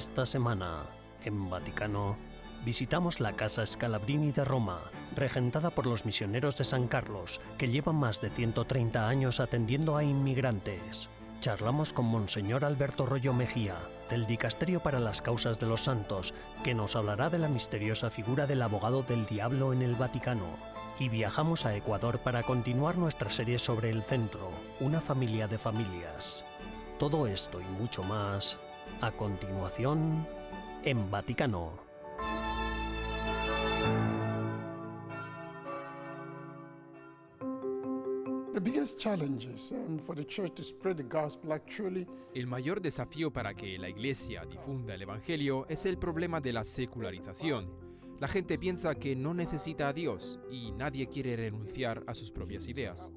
Esta semana, en Vaticano, visitamos la Casa Scalabrini de Roma, regentada por los misioneros de San Carlos, que llevan más de 130 años atendiendo a inmigrantes. Charlamos con Monseñor Alberto Royo Mejía, del Dicasterio para las Causas de los Santos, que nos hablará de la misteriosa figura del abogado del diablo en el Vaticano. Y viajamos a Ecuador para continuar nuestra serie sobre el centro, una familia de familias. Todo esto y mucho más, a continuación, en Vaticano. El mayor desafío para que la Iglesia difunda el Evangelio es el problema de la secularización. La gente piensa que no necesita a Dios y nadie quiere renunciar a sus propias ideas.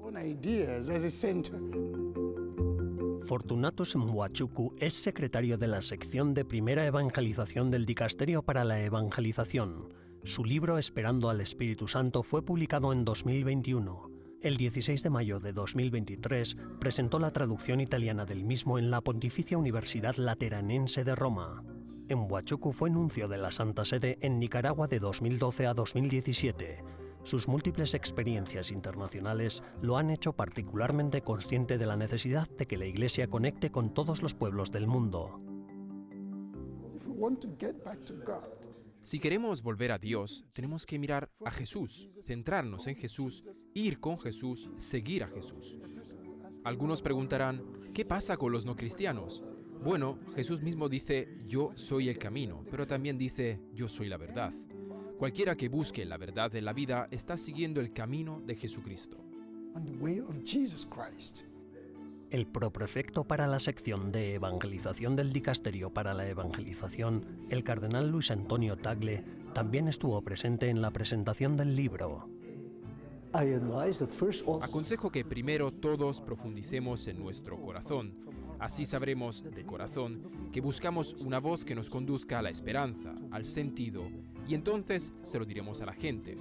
Fortunatus Mwachuku es secretario de la sección de primera evangelización del Dicasterio para la Evangelización. Su libro Esperando al Espíritu Santo fue publicado en 2021. El 16 de mayo de 2023 presentó la traducción italiana del mismo en la Pontificia Universidad Lateranense de Roma. Mwachuku fue nuncio de la Santa Sede en Nicaragua de 2012 a 2017. Sus múltiples experiencias internacionales lo han hecho particularmente consciente de la necesidad de que la Iglesia conecte con todos los pueblos del mundo. Si queremos volver a Dios, tenemos que mirar a Jesús, centrarnos en Jesús, ir con Jesús, seguir a Jesús. Algunos preguntarán, ¿qué pasa con los no cristianos? Bueno, Jesús mismo dice, yo soy el camino, pero también dice, yo soy la verdad. Cualquiera que busque la verdad en la vida está siguiendo el camino de Jesucristo. El proprefecto para la sección de evangelización del Dicasterio para la Evangelización, el cardenal Luis Antonio Tagle, también estuvo presente en la presentación del libro. Aconsejo que primero todos profundicemos en nuestro corazón. Así sabremos, de corazón, que buscamos una voz que nos conduzca a la esperanza, al sentido, y entonces se lo diremos a la gente.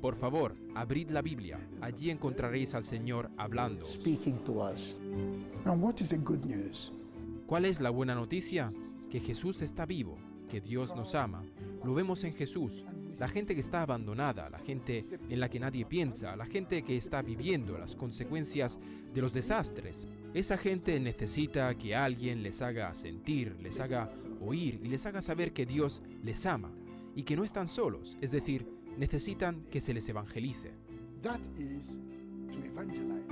Por favor, abrid la Biblia. Allí encontraréis al Señor hablando. ¿Cuál es la buena noticia? Que Jesús está vivo, que Dios nos ama. Lo vemos en Jesús. La gente que está abandonada, la gente en la que nadie piensa, la gente que está viviendo las consecuencias de los desastres. Esa gente necesita que alguien les haga sentir, les haga oír y les haga saber que Dios les ama y que no están solos, es decir, necesitan que se les evangelice. That is to evangelize.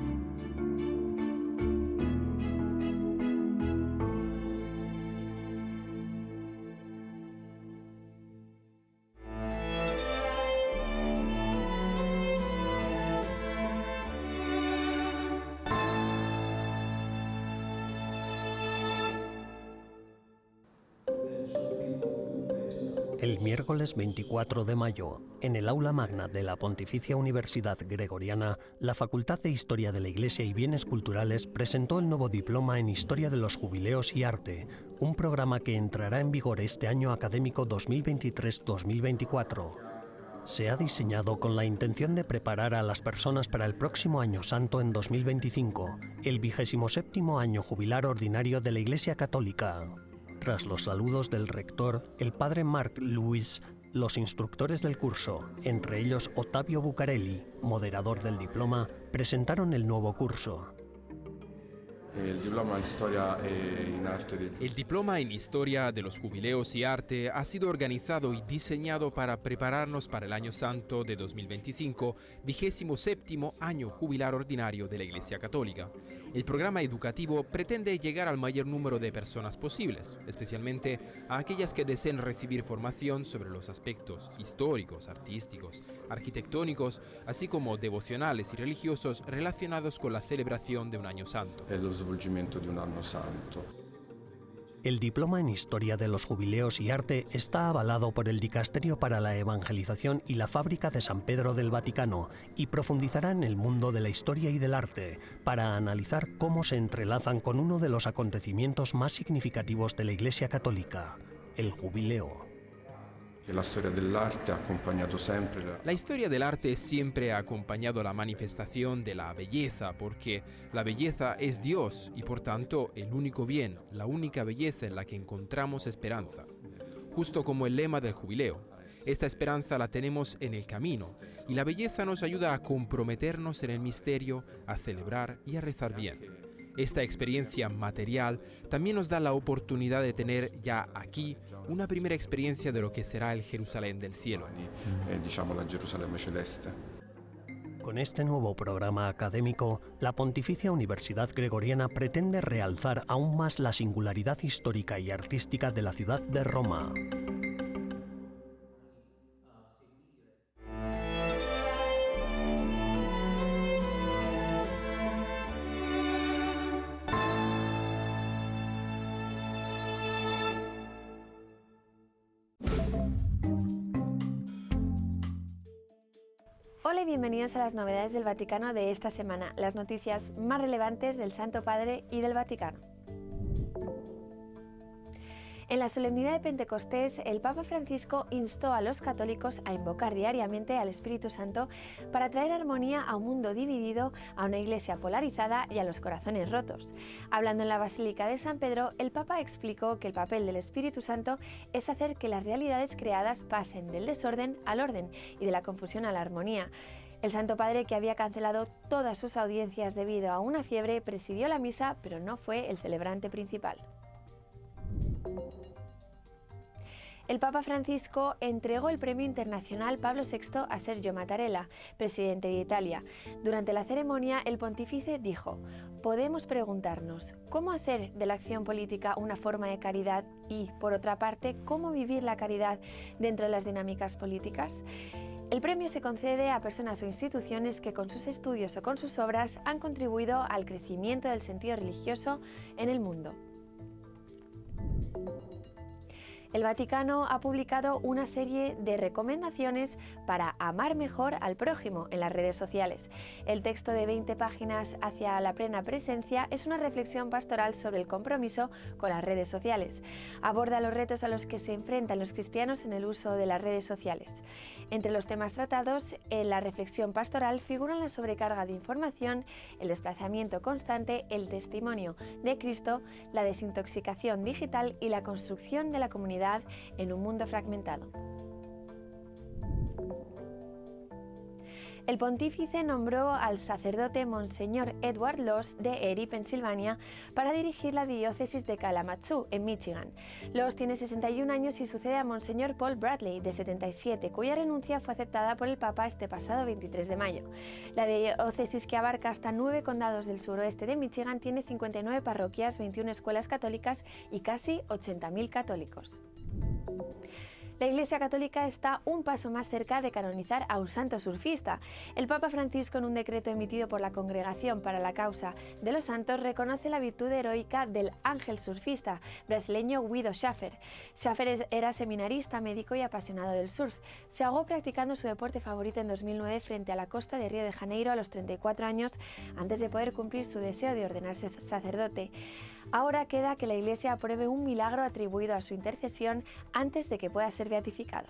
El miércoles 24 de mayo, en el aula magna de la Pontificia Universidad Gregoriana, la Facultad de Historia de la Iglesia y Bienes Culturales presentó el nuevo diploma en Historia de los Jubileos y Arte, un programa que entrará en vigor este año académico 2023-2024. Se ha diseñado con la intención de preparar a las personas para el próximo Año Santo en 2025, el 27º año jubilar ordinario de la Iglesia Católica. Tras los saludos del rector, el padre Marc Lewis, los instructores del curso, entre ellos Ottavio Bucarelli, moderador del diploma, presentaron el nuevo curso. El diploma en Historia de los Jubileos y Arte ha sido organizado y diseñado para prepararnos para el Año Santo de 2025, 27º año jubilar ordinario de la Iglesia Católica. El programa educativo pretende llegar al mayor número de personas posibles, especialmente a aquellas que deseen recibir formación sobre los aspectos históricos, artísticos, arquitectónicos, así como devocionales y religiosos relacionados con la celebración de un Año Santo. El diploma en Historia de los Jubileos y Arte está avalado por el Dicasterio para la Evangelización y la Fábrica de San Pedro del Vaticano y profundizará en el mundo de la historia y del arte para analizar cómo se entrelazan con uno de los acontecimientos más significativos de la Iglesia Católica, el Jubileo. La historia del arte ha acompañado siempre La historia del arte siempre ha acompañado la manifestación de la belleza, porque la belleza es Dios y por tanto el único bien, la única belleza en la que encontramos esperanza. justo como el lema del jubileo. Esta esperanza la tenemos en el camino y la belleza nos ayuda a comprometernos en el misterio, a celebrar y a rezar bien. Esta experiencia material también nos da la oportunidad de tener ya aquí una primera experiencia de lo que será el Jerusalén del cielo. La Gerusalemme celeste. Con este nuevo programa académico, la Pontificia Universidad Gregoriana pretende realzar aún más la singularidad histórica y artística de la ciudad de Roma. Hola y bienvenidos a las novedades del Vaticano de esta semana, las noticias más relevantes del Santo Padre y del Vaticano. En la solemnidad de Pentecostés, el Papa Francisco instó a los católicos a invocar diariamente al Espíritu Santo para traer armonía a un mundo dividido, a una iglesia polarizada y a los corazones rotos. Hablando en la Basílica de San Pedro, el Papa explicó que el papel del Espíritu Santo es hacer que las realidades creadas pasen del desorden al orden y de la confusión a la armonía. El Santo Padre, que había cancelado todas sus audiencias debido a una fiebre, presidió la misa, pero no fue el celebrante principal. El Papa Francisco entregó el Premio Internacional Pablo VI a Sergio Mattarella, presidente de Italia. Durante la ceremonia, el pontífice dijo: podemos preguntarnos cómo hacer de la acción política una forma de caridad y, por otra parte, cómo vivir la caridad dentro de las dinámicas políticas. El premio se concede a personas o instituciones que con sus estudios o con sus obras han contribuido al crecimiento del sentido religioso en el mundo. El Vaticano ha publicado una serie de recomendaciones para amar mejor al prójimo en las redes sociales. El texto de 20 páginas hacia la plena presencia es una reflexión pastoral sobre el compromiso con las redes sociales. Aborda los retos a los que se enfrentan los cristianos en el uso de las redes sociales. Entre los temas tratados en la reflexión pastoral figuran la sobrecarga de información, el desplazamiento constante, el testimonio de Cristo, la desintoxicación digital y la construcción de la comunidad en un mundo fragmentado. El pontífice nombró al sacerdote Monseñor Edward Loss de Erie, Pensilvania, para dirigir la diócesis de Kalamazoo, en Michigan. Loss tiene 61 años y sucede a Monseñor Paul Bradley, de 77, cuya renuncia fue aceptada por el Papa este pasado 23 de mayo. La diócesis, que abarca hasta 9 condados del suroeste de Michigan, tiene 59 parroquias, 21 escuelas católicas y casi 80.000 católicos. La Iglesia Católica está un paso más cerca de canonizar a un santo surfista. El Papa Francisco, en un decreto emitido por la Congregación para la Causa de los Santos, reconoce la virtud heroica del ángel surfista brasileño Guido Schaffer. Schaffer era seminarista, médico y apasionado del surf. Se ahogó practicando su deporte favorito en 2009 frente a la costa de Río de Janeiro a los 34 años, antes de poder cumplir su deseo de ordenarse sacerdote. Ahora queda que la Iglesia apruebe un milagro atribuido a su intercesión antes de que pueda ser beatificado.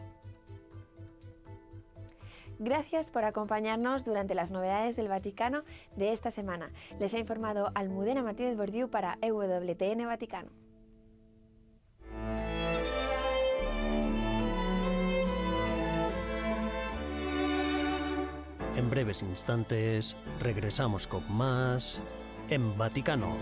Gracias por acompañarnos durante las novedades del Vaticano de esta semana. Les ha informado Almudena Martínez Bordiú para EWTN Vaticano. En breves instantes regresamos con más en Vaticano.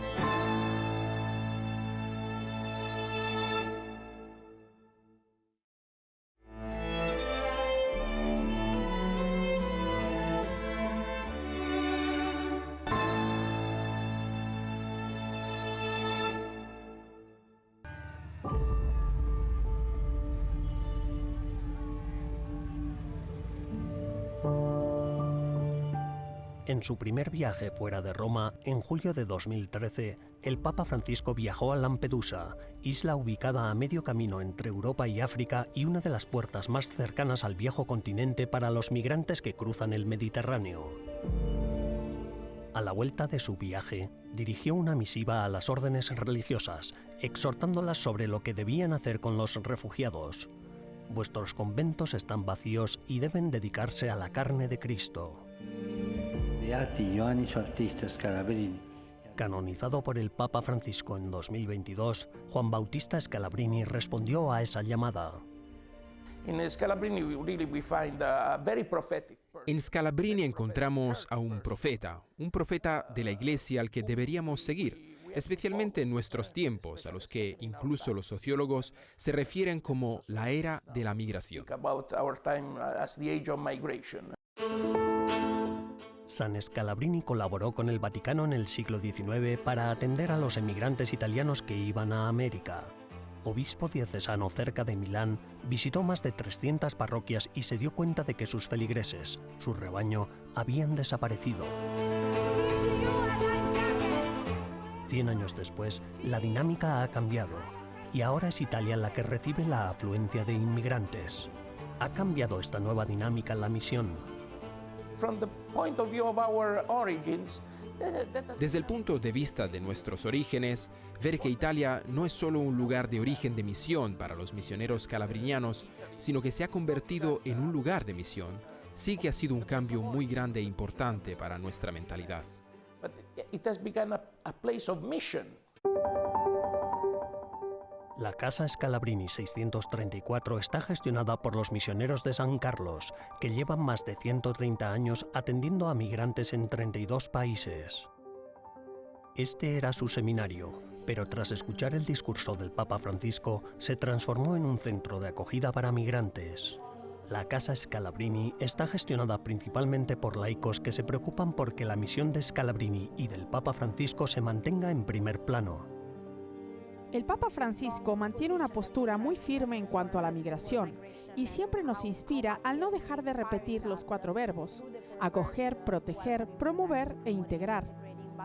En su primer viaje fuera de Roma, en julio de 2013, el Papa Francisco viajó a Lampedusa, isla ubicada a medio camino entre Europa y África y una de las puertas más cercanas al viejo continente para los migrantes que cruzan el Mediterráneo. A la vuelta de su viaje, dirigió una misiva a las órdenes religiosas, exhortándolas sobre lo que debían hacer con los refugiados. Vuestros conventos están vacíos y deben dedicarse a la carne de Cristo. Canonizado por el Papa Francisco en 2022, Juan Bautista Scalabrini respondió a esa llamada. In Scalabrini, we find a very prophetic person. En Scalabrini encontramos a un profeta de la Iglesia al que deberíamos seguir, especialmente en nuestros tiempos, a los que incluso los sociólogos se refieren como la era de la migración. About our time as the age of migration. San Scalabrini colaboró con el Vaticano en el siglo XIX para atender a los emigrantes italianos que iban a América. Obispo diocesano cerca de Milán, visitó más de 300 parroquias y se dio cuenta de que sus feligreses, su rebaño, habían desaparecido. 100 años después, la dinámica ha cambiado y ahora es Italia la que recibe la afluencia de inmigrantes. ¿Ha cambiado esta nueva dinámica la misión? From the point of view of our origins, Desde el punto de vista de nuestros orígenes, ver que Italia no es solo un lugar de origen de misión para los misioneros calabrinianos, sino que se ha convertido en un lugar de misión, sí que ha sido un cambio muy grande e importante para nuestra mentalidad. but it has become a place of mission. La Casa Scalabrini 634 está gestionada por los misioneros de San Carlos, que llevan más de 130 años atendiendo a migrantes en 32 países. Este era su seminario, pero tras escuchar el discurso del Papa Francisco, se transformó en un centro de acogida para migrantes. La Casa Scalabrini está gestionada principalmente por laicos que se preocupan por que la misión de Scalabrini y del Papa Francisco se mantenga en primer plano. El Papa Francisco mantiene una postura muy firme en cuanto a la migración y siempre nos inspira al no dejar de repetir los 4 verbos: acoger, proteger, promover e integrar.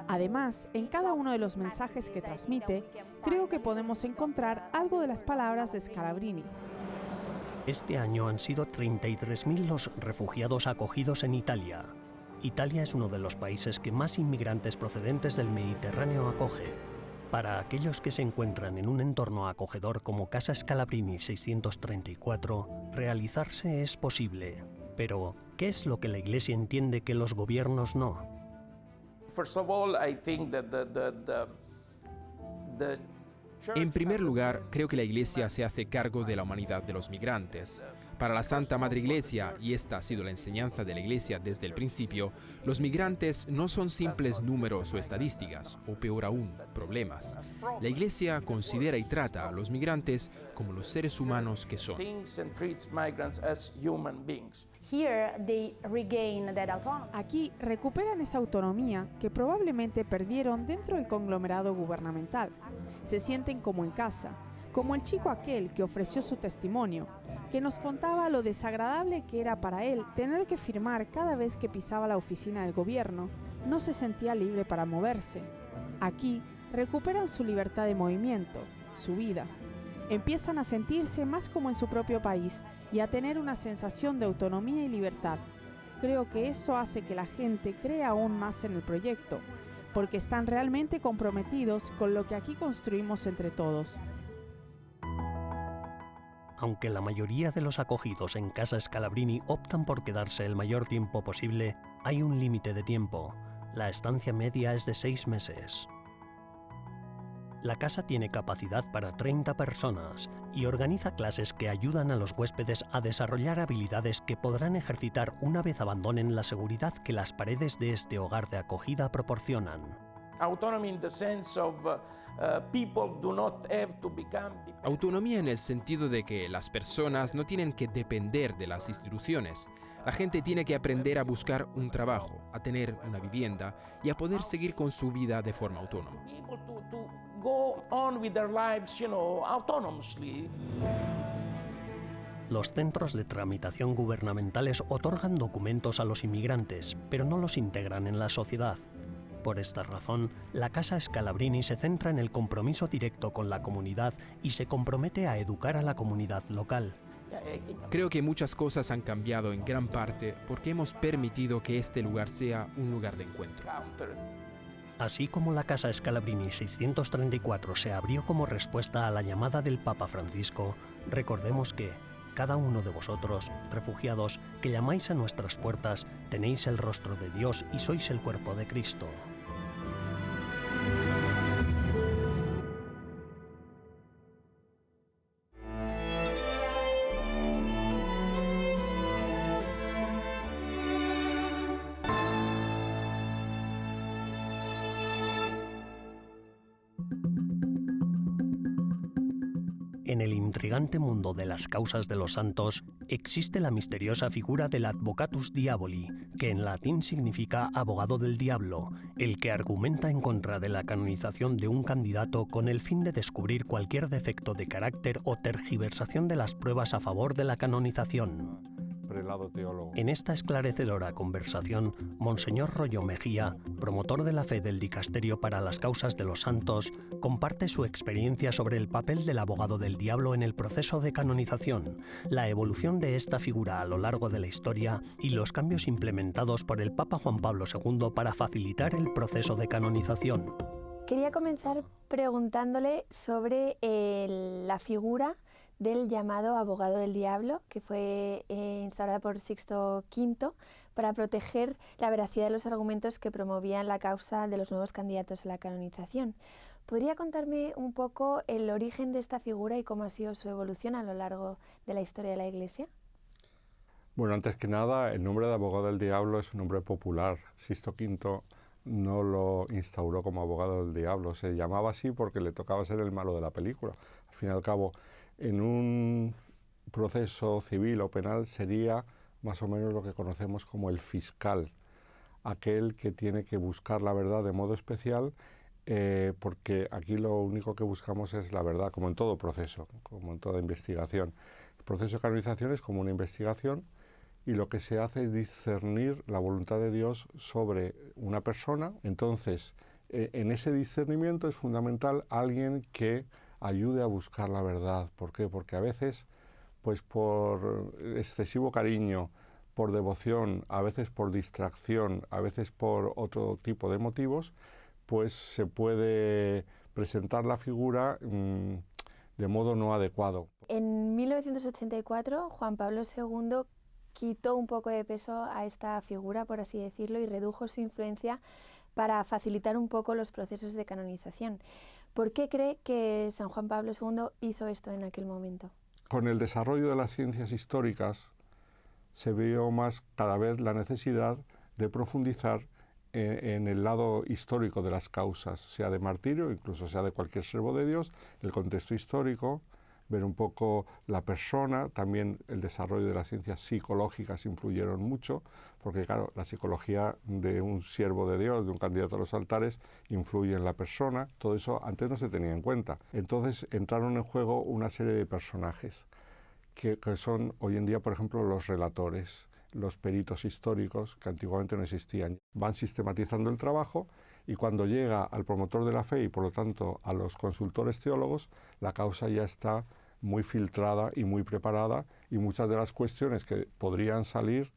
Además, en cada uno de los mensajes que transmite, creo que podemos encontrar algo de las palabras de Scalabrini. Este año han sido 33.000 los refugiados acogidos en Italia. Italia es uno de los países que más inmigrantes procedentes del Mediterráneo acoge. Para aquellos que se encuentran en un entorno acogedor como Casa Scalabrini 634, realizarse es posible. Pero, ¿qué es lo que la Iglesia entiende que los gobiernos no? First of all, I think that the En primer lugar, creo que la Iglesia se hace cargo de la humanidad de los migrantes. Para la Santa Madre Iglesia, y esta ha sido la enseñanza de la Iglesia desde el principio, los migrantes no son simples números o estadísticas, o peor aún, problemas. La Iglesia considera y trata a los migrantes como los seres humanos que son. things and treats migrants as human beings. Here they regain that autonomy. Aquí recuperan esa autonomía que probablemente perdieron dentro del conglomerado gubernamental. Se sienten como en casa, como el chico aquel que ofreció su testimonio, que nos contaba lo desagradable que era para él tener que firmar cada vez que pisaba la oficina del gobierno. No se sentía libre para moverse. Aquí recuperan su libertad de movimiento, su vida. Empiezan a sentirse más como en su propio país y a tener una sensación de autonomía y libertad. Creo que eso hace que la gente crea aún más en el proyecto, porque están realmente comprometidos con lo que aquí construimos entre todos. Aunque la mayoría de los acogidos en Casa Scalabrini optan por quedarse el mayor tiempo posible, hay un límite de tiempo. La estancia media es de 6 meses. La casa tiene capacidad para 30 personas y organiza clases que ayudan a los huéspedes a desarrollar habilidades que podrán ejercitar una vez abandonen la seguridad que las paredes de este hogar de acogida proporcionan. Autonomy in the sense of people do not have to become dependent. Autonomía en el sentido de que las personas no tienen que depender de las instituciones. La gente tiene que aprender a buscar un trabajo, a tener una vivienda y a poder seguir con su vida de forma autónoma. People to go on with their lives, autonomously. Los centros de tramitación gubernamentales otorgan documentos a los inmigrantes, pero no los integran en la sociedad. Por esta razón, la Casa Scalabrini se centra en el compromiso directo con la comunidad y se compromete a educar a la comunidad local. Creo que muchas cosas han cambiado en gran parte porque hemos permitido que este lugar sea un lugar de encuentro. Así como la Casa Scalabrini 634 se abrió como respuesta a la llamada del Papa Francisco, recordemos que cada uno de vosotros, refugiados, que llamáis a nuestras puertas, tenéis el rostro de Dios y sois el cuerpo de Cristo. En el intrigante mundo de las causas de los santos existe la misteriosa figura del Advocatus Diaboli, que en latín significa abogado del diablo, el que argumenta en contra de la canonización de un candidato con el fin de descubrir cualquier defecto de carácter o tergiversación de las pruebas a favor de la canonización. Prelado teólogo. En esta esclarecedora conversación, Monseñor Royo Mejía, promotor de la fe del Dicasterio para las Causas de los Santos, comparte su experiencia sobre el papel del abogado del diablo en el proceso de canonización, la evolución de esta figura a lo largo de la historia y los cambios implementados por el Papa Juan Pablo II para facilitar el proceso de canonización. Quería comenzar preguntándole sobre la figura del llamado abogado del diablo, que fue instaurada por Sixto V para proteger la veracidad de los argumentos que promovían la causa de los nuevos candidatos a la canonización. ¿Podría contarme un poco el origen de esta figura y cómo ha sido su evolución a lo largo de la historia de la Iglesia? Bueno, antes que nada, el nombre de abogado del diablo es un nombre popular. Sixto V no lo instauró como abogado del diablo, se llamaba así porque le tocaba ser el malo de la película. Al fin y al cabo, en un proceso civil o penal sería más o menos lo que conocemos como el fiscal, aquel que tiene que buscar la verdad de modo especial, porque aquí lo único que buscamos es la verdad, como en todo proceso, como en toda investigación. El proceso de canonización es como una investigación y lo que se hace es discernir la voluntad de Dios sobre una persona. Entonces, en ese discernimiento es fundamental alguien que ayude a buscar la verdad. ¿Por qué? Porque a veces, pues por excesivo cariño, por devoción, a veces por distracción, a veces por otro tipo de motivos, pues se puede presentar la figura de modo no adecuado. En 1984, Juan Pablo II quitó un poco de peso a esta figura, por así decirlo, y redujo su influencia para facilitar un poco los procesos de canonización. ¿Por qué cree que San Juan Pablo II hizo esto en aquel momento? Con el desarrollo de las ciencias históricas se vio más cada vez la necesidad de profundizar en el lado histórico de las causas, sea de martirio, incluso sea de cualquier siervo de Dios, el contexto histórico, ver un poco la persona, también el desarrollo de las ciencias psicológicas influyeron mucho, porque claro, la psicología de un siervo de Dios, de un candidato a los altares, influye en la persona, todo eso antes no se tenía en cuenta. Entonces entraron en juego una serie de personajes, que son hoy en día, por ejemplo, los relatores, los peritos históricos, que antiguamente no existían. Van sistematizando el trabajo y cuando llega al promotor de la fe y por lo tanto a los consultores teólogos, la causa ya está muy filtrada y muy preparada y muchas de las cuestiones que podrían salir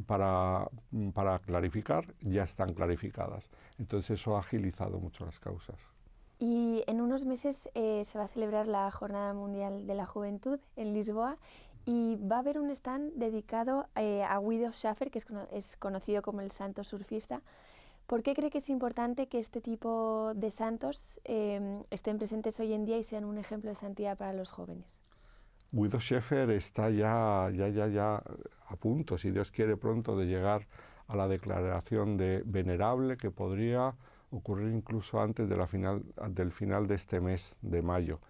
para clarificar ya están clarificadas. Entonces eso ha agilizado mucho las causas. Y en unos meses se va a celebrar la Jornada Mundial de la Juventud en Lisboa y va a haber un stand dedicado a Guido Schäfer, que es conocido como el santo surfista. ¿Por qué cree que es importante que este tipo de santos estén presentes hoy en día y sean un ejemplo de santidad para los jóvenes? Guido Schäfer está ya a punto, si Dios quiere pronto, de llegar a la declaración de venerable, que podría ocurrir incluso antes del final de este mes de mayo.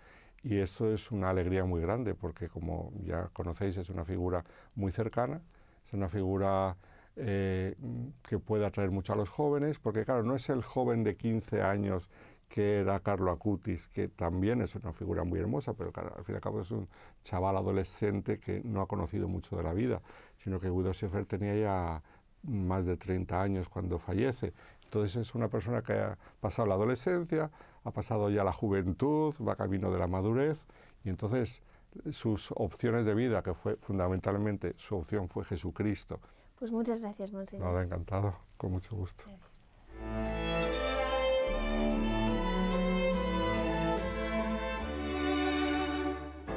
Y eso es una alegría muy grande porque, como ya conocéis, es una figura muy cercana, es una figura que puede atraer mucho a los jóvenes, porque claro, no es el joven de 15 años que era Carlo Acutis, que también es una figura muy hermosa, pero claro, al fin y al cabo es un chaval adolescente que no ha conocido mucho de la vida, sino que Guido Schäfer tenía ya más de 30 años cuando fallece. Entonces es una persona que ha pasado la adolescencia, ha pasado ya la juventud, va camino de la madurez, y entonces sus opciones de vida, que fue fundamentalmente su opción fue Jesucristo. Pues muchas gracias, Monseñor. Nada, encantado, con mucho gusto. Gracias.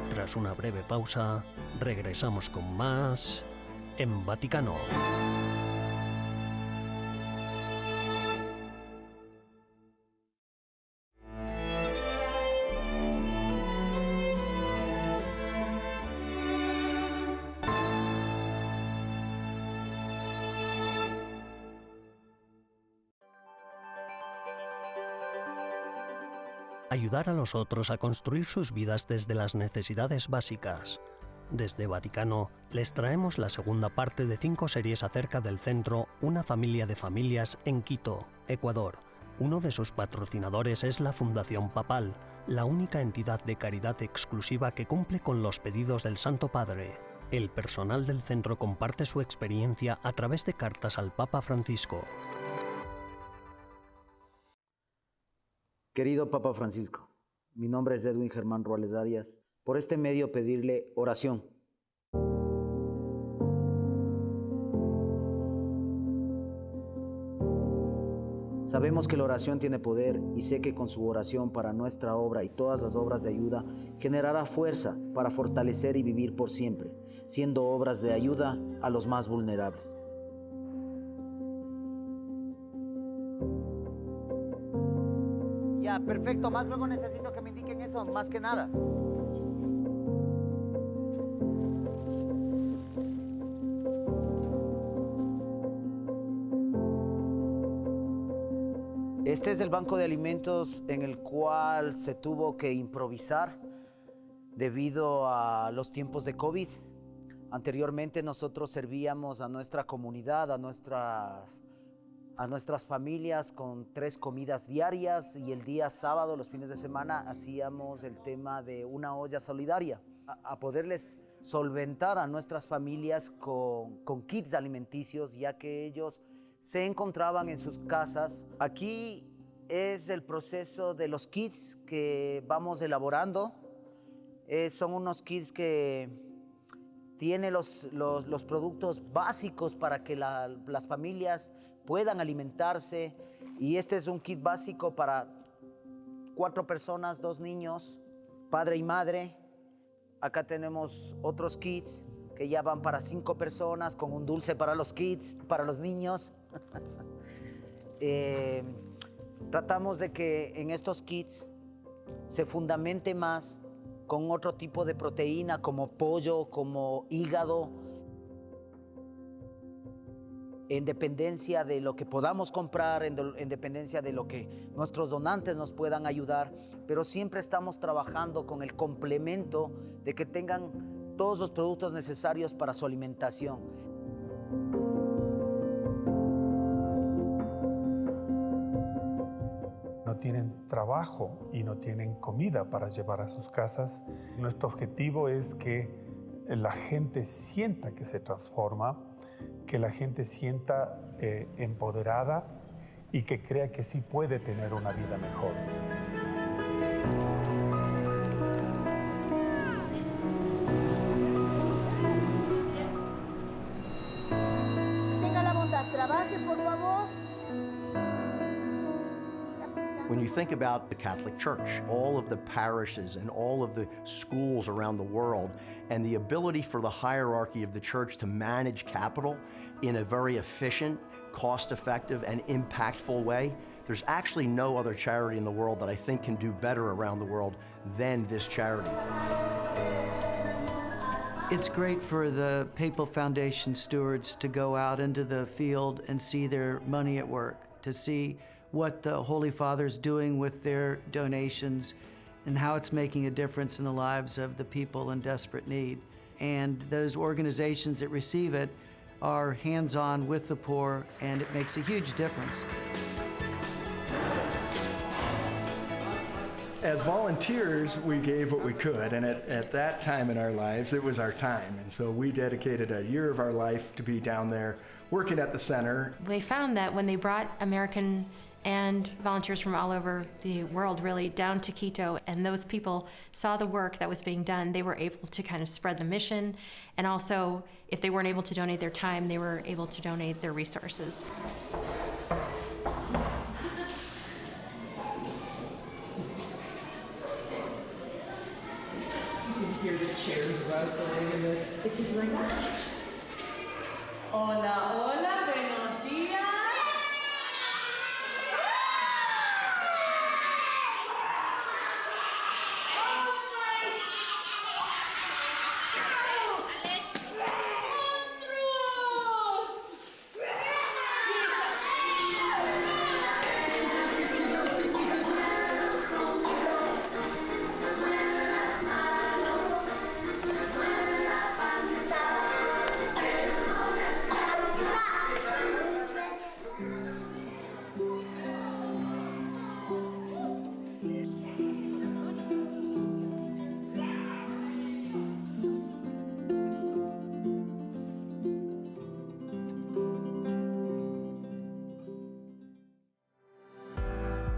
Tras una breve pausa, regresamos con más en Vaticano. ayudar a los otros a construir sus vidas desde las necesidades básicas. Desde Vaticano les traemos la segunda parte de 5 series acerca del centro Una familia de familias en Quito, Ecuador. Uno de sus patrocinadores es la Fundación Papal, la única entidad de caridad exclusiva que cumple con los pedidos del Santo Padre. El personal del centro comparte su experiencia a través de cartas al Papa Francisco. Querido Papa Francisco, mi nombre es Edwin Germán Ruales Arias. Por este medio pedirle oración. Sabemos que la oración tiene poder y sé que con su oración para nuestra obra y todas las obras de ayuda generará fuerza para fortalecer y vivir por siempre, siendo obras de ayuda a los más vulnerables. Ya, perfecto. Más luego necesito que me indiquen eso, más que nada. Este es el banco de alimentos en el cual se tuvo que improvisar debido a los tiempos de COVID. Anteriormente nosotros servíamos a nuestra comunidad, a nuestras familias con 3 comidas diarias y el día sábado, los fines de semana, hacíamos el tema de una olla solidaria, a poderles solventar a nuestras familias con kits alimenticios, ya que ellos se encontraban en sus casas. Aquí es el proceso de los kits que vamos elaborando. Son unos kits que tienen los productos básicos para que las familias puedan alimentarse. Y este es un kit básico para 4 personas, 2 niños, padre y madre. Acá tenemos otros kits que ya van para 5 personas, con un dulce para los kids, para los niños. Tratamos de que en estos kits se fundamente más con otro tipo de proteína como pollo, como hígado, en dependencia de lo que podamos comprar, en dependencia de lo que nuestros donantes nos puedan ayudar, pero siempre estamos trabajando con el complemento de que tengan todos los productos necesarios para su alimentación. No tienen trabajo y no tienen comida para llevar a sus casas. Nuestro objetivo es que la gente sienta que se transforma, que la gente sienta empoderada y que crea que sí puede tener una vida mejor. When you think about the Catholic Church, all of the parishes and all of the schools around the world, and the ability for the hierarchy of the church to manage capital in a very efficient, cost-effective, and impactful way, there's actually no other charity in the world that I think can do better around the world than this charity. It's great for the Papal Foundation stewards to go out into the field and see their money at work, to see what the Holy Father's doing with their donations and how it's making a difference in the lives of the people in desperate need. And those organizations that receive it are hands-on with the poor, and it makes a huge difference. As volunteers, we gave what we could, and at that time in our lives, it was our time. And so we dedicated a year of our life to be down there working at the center. They found that when they brought American and volunteers from all over the world really down to Quito, and those people saw the work that was being done, they were able to kind of spread the mission, and also if they weren't able to donate their time, they were able to donate their resources. You can hear the chairs rustling and the kids like, hola, hola, buenos días.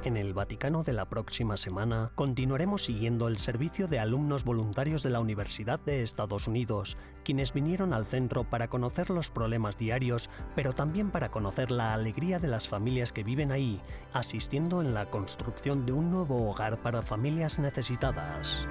En el Vaticano de la próxima semana continuaremos siguiendo el servicio de alumnos voluntarios de la Universidad de Estados Unidos, quienes vinieron al centro para conocer los problemas diarios, pero también para conocer la alegría de las familias que viven ahí, asistiendo en la construcción de un nuevo hogar para familias necesitadas.